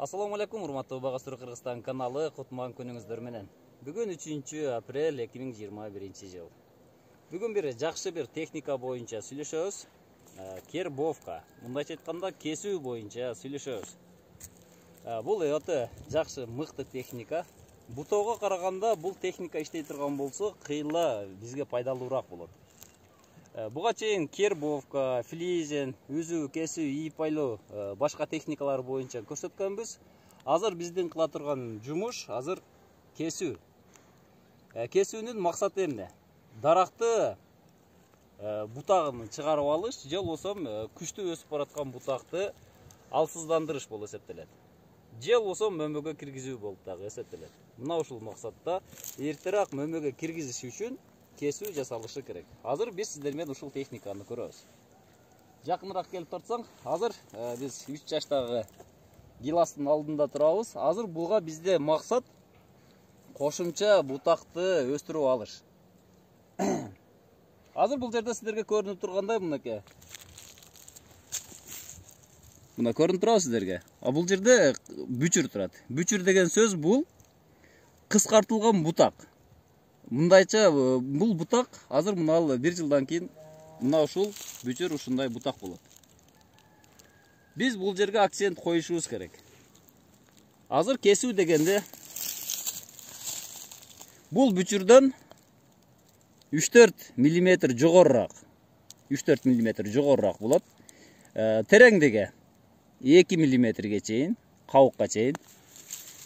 Assalamu alaikum, урматтуу Багастыр Кыргызстан каналы, кутман күнүңүздөр менен. Бүгүн 3 апрель 2021 жыл. Бүгүн бир жакшы бир техника боюнча сүйлөшөбүз. Кербовка, мындайча айтканда кесүү боюнча сүйлөшөбүз. Бул өтө жакшы, мыкты техника. Бутоого караганда бул техника иштей турган болсо, кыйла бизге пайдалуураак болот. Буга чейин кербовка, флизен, үзүү, кесүү, ийип байлоо, башка техникалар боюнча көрсөткөнбүз. Азыр биздин кыла турган жумуш азыр кесүү. Кесүүнүн максаты эмне? Даракты бутагын чыгарып алыш, же болбосо күчтүү өсүп бараткан бутакты алсыздандырыш болуп эсептелет. Же болбосо мөмөгө киргизүү болуп дагы эсептелет. Мына ушул максатта эртерээк мөмөгө киргизиш үчүн кесүү жасалышы керек. Азыр биз сиздер менен ушул техниканы көрөбүз. Жакыныраак келип турсаң, азыр биз 3 жаштагы гиластын алдында турабыз. Азыр буга бизде максат кошумча бутакты өстүрүп алыш. Азыр бул жерде сиздерге көрүнүп тургандай мынакей. Мына көрүнүп турабы сиздерге? Бул жерде бүчүр турат. Бүчүр деген сөз бул кыскартылган бутак. Мындайча бул бутак азыр мына 1 жылдан кийин мына ушул бүчүр ушундай бутак болот. Биз бул жерге акцент коюшубуз керек. Азыр кесүү дегенде бул бүчүрдөн 3-4 мм жогорураак. 3-4 мм жогорураак болот. Тереңдиги 2 мм чейин, кабыкка чейин.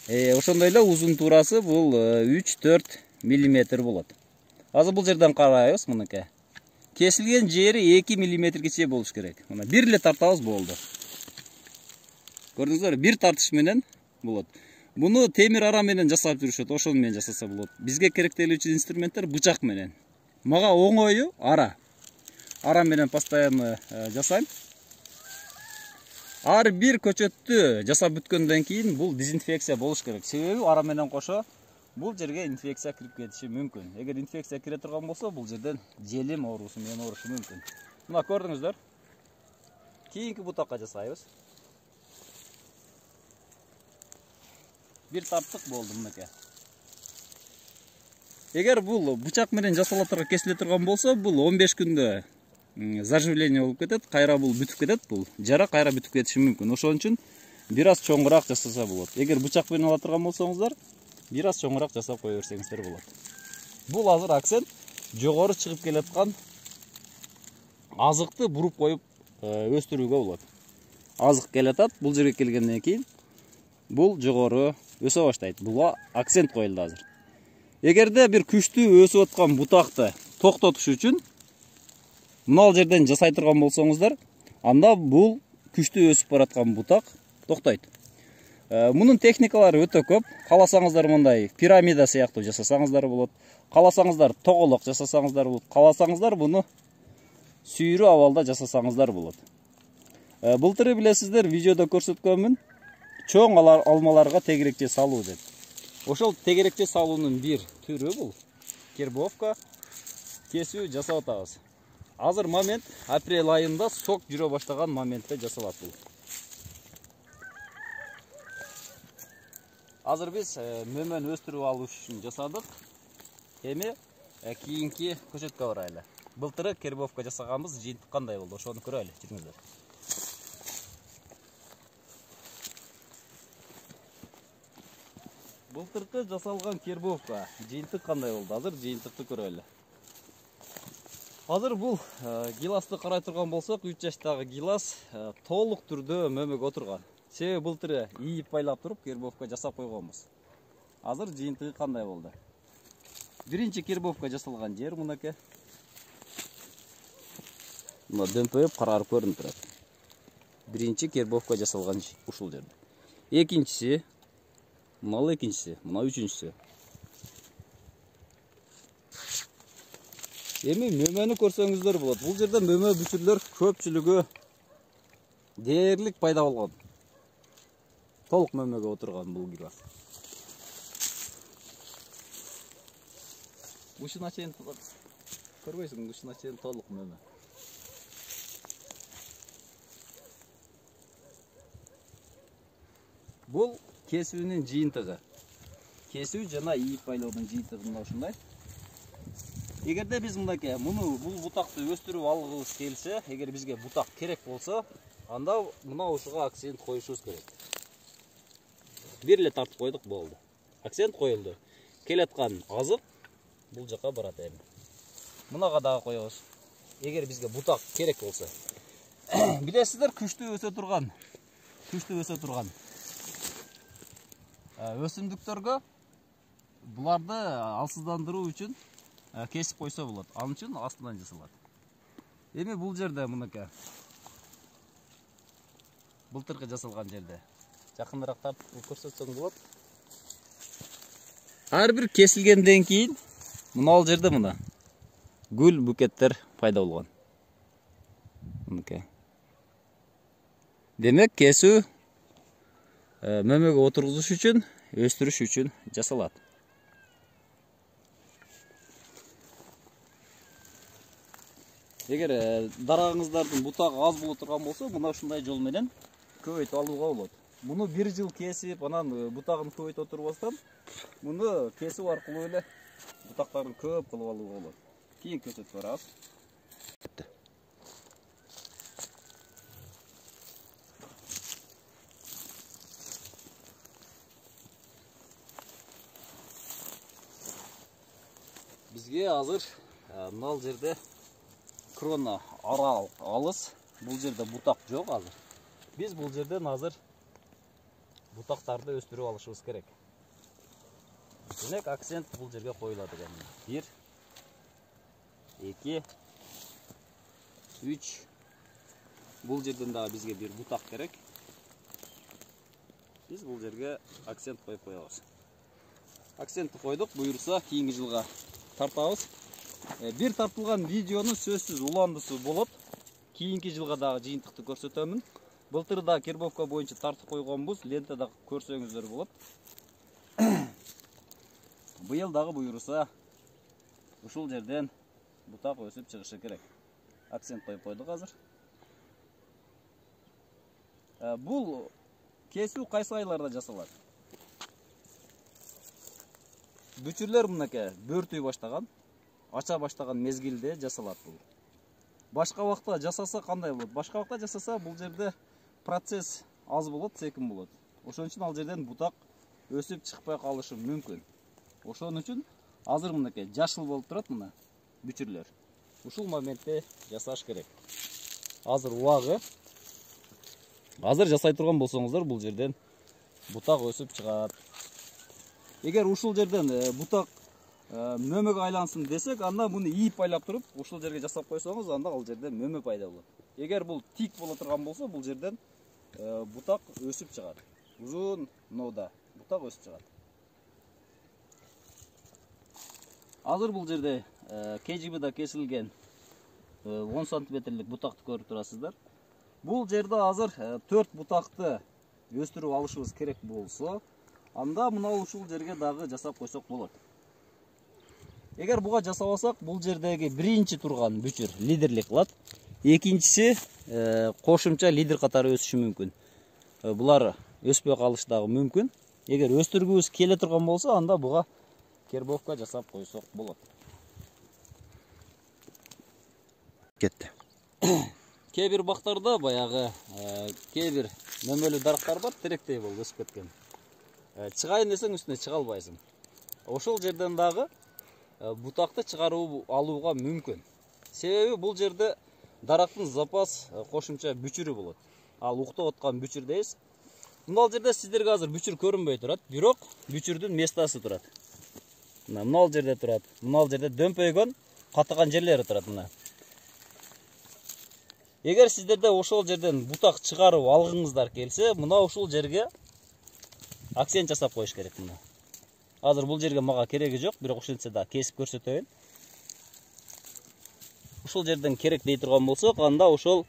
Ошондой эле узун туурасы бул 3-4 мм болот. Азыр бул жерден карайбыз, мынакей. Кесилген жери 2 мм чейин болуш керек. Мына бир эле тартабыз болду. Көрдүңүздөр, бир тартыш менен болот. Буну темир ара менен жасап жүрүшөт, ошол менен жасаса болот. Бизге керектелүүчү инструменттер бычак менен. Мага оңою ара. Ара менен постоянно жасайм. Ар бир көчөттү жасап бүткөндөн кийин бул дезинфекция болуш керек. Себеби ара менен кошо бул жерге инфекция кирип кетиши мүмкүн. Эгер инфекция кире турган болсо, бул жерден желим оорусу менен оорушу мүмкүн. Мына көрдүңүздөр. Кийинки бутакка жасайбыз. Бир тарттык болду мынакей. Эгер бул бычак менен жасала турган, кесиле турган болсо, бул 15 күндө заживление болуп кетет, кайра бул бүтүп кетет, бул жара кайра бүтүп кетиши мүмкүн. Ошон үчүн бир аз чоңураак жасаса болот. Эгер бычак менен ала турган болсоңуздар, бир аз чоңураак жасап кое берсеңиздер болот. Бул азыр акцент жогору чыгып келаткан азыкты буруп коюп өстүрүүгө болот. Азык келатат, бул жерге келгенден кийин бул жогору өсө баштайт. Буга акцент коюлду азыр. Эгерде бир күчтүү өсүп аткан бутакты токтотуш үчүн мына жерден жасай турган болсоңуздар, анда бул күчтүү өсүп бараткан бутак токтойт. Мунун техникалары өтө көп. Каласаңыздар мындай пирамида сыяктуу жасасаңыздар болот. Каласаңыздар тоголок жасасаңыздар болот. Каласаңыздар буну сүйрүү абалда жасасаңыздар болот. Былтыры билесиздер, видеодо көрсөткөнмүн. Чоң алмаларга тегерекче салуу деп. Ошол тегерекче салуунун бир түрү бул кербовка, кесүү жасап атабыз. Азыр момент апрель айында сок жүрө баштаган моментте жасалат бул. Азыр биз мөмөнү өстүрүп алуу үчүн жасадык. Эми кийинки көчөткө барайлы. Былтыры кербовка жасаганбыз, жыйынтык кандай болду, ошону көрөлү. Жүрүңүздөр. Былтыркы жасалган кербовка жыйынтык кандай болду? Азыр жыйынтыкты көрөлү. Азыр бул гиласты карай турган болсок, 3 жаштагы гилас толук түрдө мөмөгө отурган. Себеби былтыры ийип байлап туруп кербовка жасап койгонбуз. Азыр жыйынтыгы кандай болду? Биринчи кербовка жасалган жер мынакей. Мына дөмпөйүп карарып көрүнүп турат. Биринчи кербовка жасалган ушул жерде. Экинчиси, мына экинчиси, мына үчүнчүсү. Эми мөмөнү көрсөңүздөр болот. Бул жерде мөмө бүчүрлөр көпчүлүгү дээрлик пайда болгон. Толук мөмөгө отурган бул гилас. Ушуна чейин көрбөйсүң, ушуна чейин толук мөмө. Бұл кесүүнүн жыйынтыгы. Кесүү жана ийип байлоодун жыйынтыгы мына ушундай. Эгерде биз мынакей бул бутакты өстүрүп алгыбыз келсе, эгер бизге бутак керек болсо, анда мына ушуга акцент коюшубуз керек. Бир эле тартып койдук, болду. Акцент коюлду. Келаткан азык бул жака барат эми. Мынага дагы коебуз. Эгер бизге бутак керек болсо. Билесиздер, күчтүү өсө турган өсүмдүктөргө буларды алсыздандыруу үчүн кесип койсо болот. Ал үчүн астынан жасалат. Эми бул жерде мынакей былтыркы жасалган жерде жакыныраак тартып көрсөтсөң болот. Ар бир кесилгенден кийин мына жерде мына гүл букеттер пайда болгон. Мынакей. Демек, кесүү мөмөгө отургузуш үчүн, өстүрүш үчүн жасалат. Эгер дарагыңыздардын бутагы аз боло турган болсо, мына ушундай жол менен көбөйтүп алууга болот. Муну бир жыл кесип, анан бутагын көбөйтүп отурбастан, муну кесүү аркылуу эле бутактарын көп кылып алууга болот. Кийин көрсөтүп барабыз. Бизге азыр мына жерде крона арал алыс, бул жерде бутак жок азыр. Биз бул жерден азыр бутактарды өстүрүп алышыбыз керек. Демек, акцент бул жерге коюлат экен. 1, 2, 3. Бул жерден дагы бизге бир бутак керек. Биз бул жерге акцент коюп коебуз. Акцентти койдук, буюрса кийинки жылга тартабыз. Бир тартылган видеонун сөзсүз уландысы болот. Кийинки жылга дагы жыйынтыкты көрсөтөмүн. Былтыр да кербовка боюнча тартып койгонбуз, лентада көрсөңүздөр болот. Быйыл дагы буюрса ушул жерден бутак өсүп чыгышы керек. Акцент коюп койдук азыр. Бул кесүү кайсы айларда жасалат? Бүчүрлөр мынакей бөртүй баштаган, ача баштаган мезгилде жасалат бул. Башка убакта жасаса кандай болот? Башка убакта жасаса бул жерде процесс аз болот, секин болот. Ошон үчүн ал жерден бутак өсүп чыкпай калышы мүмкүн. Ошон үчүн азыр мынакей жашыл болуп турат мына бүчүрлөр. Ушул моментте жасаш керек. Азыр убагы. Азыр жасай турган болсоңуздар, бул жерден бутак өсүп чыгат. Эгер ушул жерден бутак мөмөгө айлансын десек, анда муну ийип байлап туруп, ушул жерге жасап койсоңуз, анда ал жерде мөмө пайда болот. Эгер бул тик боло турган болсо, бул жерден бутак өсүп чыгат. Узун ноуда бутак өсүп чыгат. Азыр бул жерде KGB'да кесилген 10 сантиметрлик бутакты көрүп турасыздар. Бул жерде азыр 4 бутакты өстүрүп алышыбыз керек болсо, анда мына ушул жерге дагы жасап койсок болот. Эгер буга жасабасак, бул жердеги биринчи турган бүчүр лидерлик кылат, экинчиси кошумча лидер катары өсүшү мүмкүн. Булар өспөй калышы дагы мүмкүн. Эгер өстүргүбүз келе турган болсо, анда буга кербовка жасап койсок болот. Кетти. Кээ бир бактарда баягы кээ бир мөмөлүү дарактар бар, теректей болуп өсүп кеткен. Чыгайын десең үстүнө чыга албайсың. Ошол жерден дагы бутакты чыгарып алууга мүмкүн. Себеби бул жерде дарактын запас кошумча бүчүрү болот. Ал уктап аткан бүчүр дейбиз. Мына жерде сиздерге азыр бүчүр көрүнбөй турат, бирок бүчүрдүн местасы турат. Мына жерде турат. Мына жерде дөмпөйгөн, катыган жерлери турат мына. Эгер сиздерде ошол жерден бутак чыгарып алгыңыздар келсе, мына ушул жерге акцент жасап коюш керек мына. Азыр бул жерге мага кереги жок, бирок ошентсе да кесип көрсөтөйүн. Ушул жерден керек дей турган болсок, анда ошол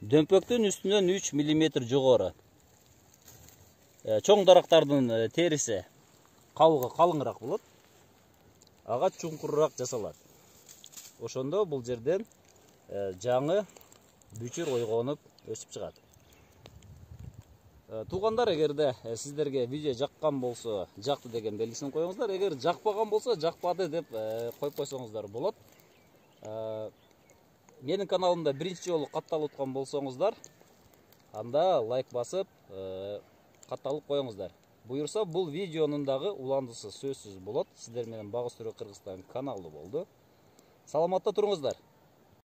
дөмпөктүн үстүнөн 3 мм жогору. Чоң дарактардын териси кабыгы калыңыраак болот. Ага чуңкурураак жасалат. Ошондо бул жерден жаңы бүчүр ойгонуп өсүп чыгат. Туугандар, эгерде сиздерге видео жаккан болсо, жакты деген белгисин коюңуздар. Эгер жакпаган болсо, жакпады деп коюп койсоңуздар болот. Менин каналымда биринчи жолу катталып аткан болсоңуздар, анда лайк басып, катталып коюңуздар. Буюрса, бул видеонун дагы уландысы сөзсүз болот. Сиздер менен Багыс Түрк Кыргызстан каналы болду. Саламатта туруңуздар.